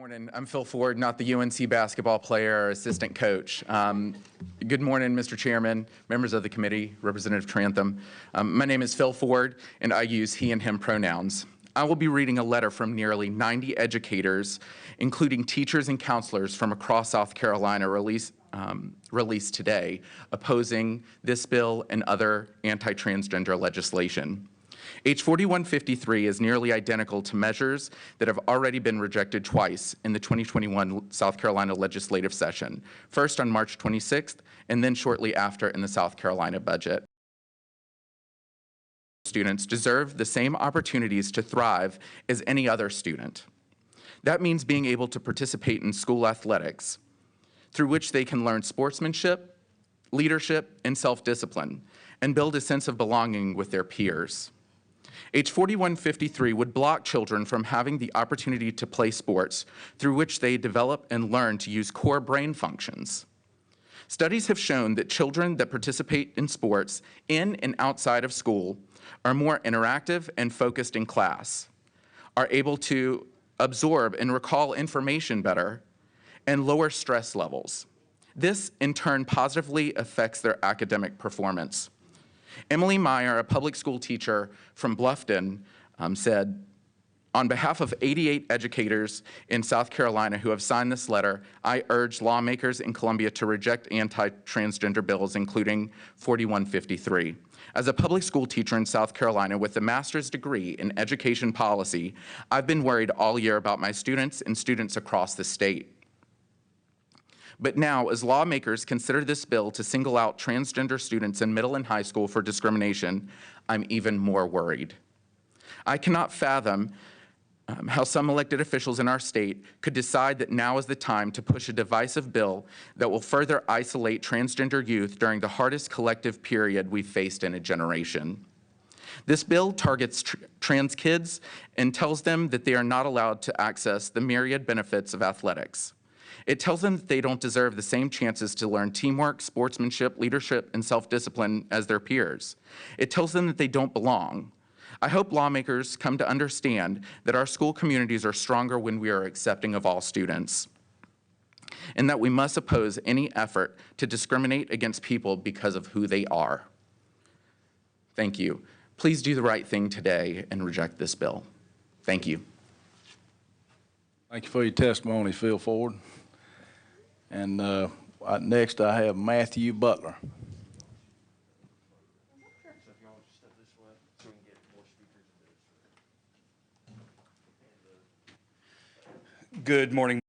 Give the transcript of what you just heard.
Morning. I'm Phil Ford, not the UNC basketball player or assistant coach. Good morning, Mr. Chairman, members of the committee, Representative Trantham. My name is Phil Ford, and I use he and him pronouns. I will be reading a letter from nearly 90 educators, including teachers and counselors from across South Carolina released today, opposing this bill and other anti-transgender legislation. H 4153 is nearly identical to measures that have already been rejected twice in the 2021 South Carolina legislative session, first on March 26th and then shortly after in the South Carolina budget. Students deserve the same opportunities to thrive as any other student. That means being able to participate in school athletics, through which they can learn sportsmanship, leadership, and self-discipline, and build a sense of belonging with their peers. H 4153 would block children from having the opportunity to play sports through which they develop and learn to use core brain functions. Studies have shown that children that participate in sports in and outside of school are more interactive and focused in class, are able to absorb and recall information better, and lower stress levels. This, in turn, positively affects their academic performance. Emily Meyer, a public school teacher from Bluffton, said, on behalf of 88 educators in South Carolina who have signed this letter, I urge lawmakers in Columbia to reject anti-transgender bills, including 4153. As a public school teacher in South Carolina with a master's degree in education policy, I've been worried all year about my students and students across the state. But now, as lawmakers consider this bill to single out transgender students in middle and high school for discrimination, I'm even more worried. I cannot fathom how some elected officials in our state could decide that now is the time to push a divisive bill that will further isolate transgender youth during the hardest collective period we've faced in a generation. This bill targets trans kids and tells them that they are not allowed to access the myriad benefits of athletics. It tells them that they don't deserve the same chances to learn teamwork, sportsmanship, leadership, and self-discipline as their peers. It tells them that they don't belong. I hope lawmakers come to understand that our school communities are stronger when we are accepting of all students, and that we must oppose any effort to discriminate against people because of who they are. Thank you. Please do the right thing today and reject this bill. Thank you. Thank you for your testimony, Phil Ford. And next I have Matthew Butler. Good morning.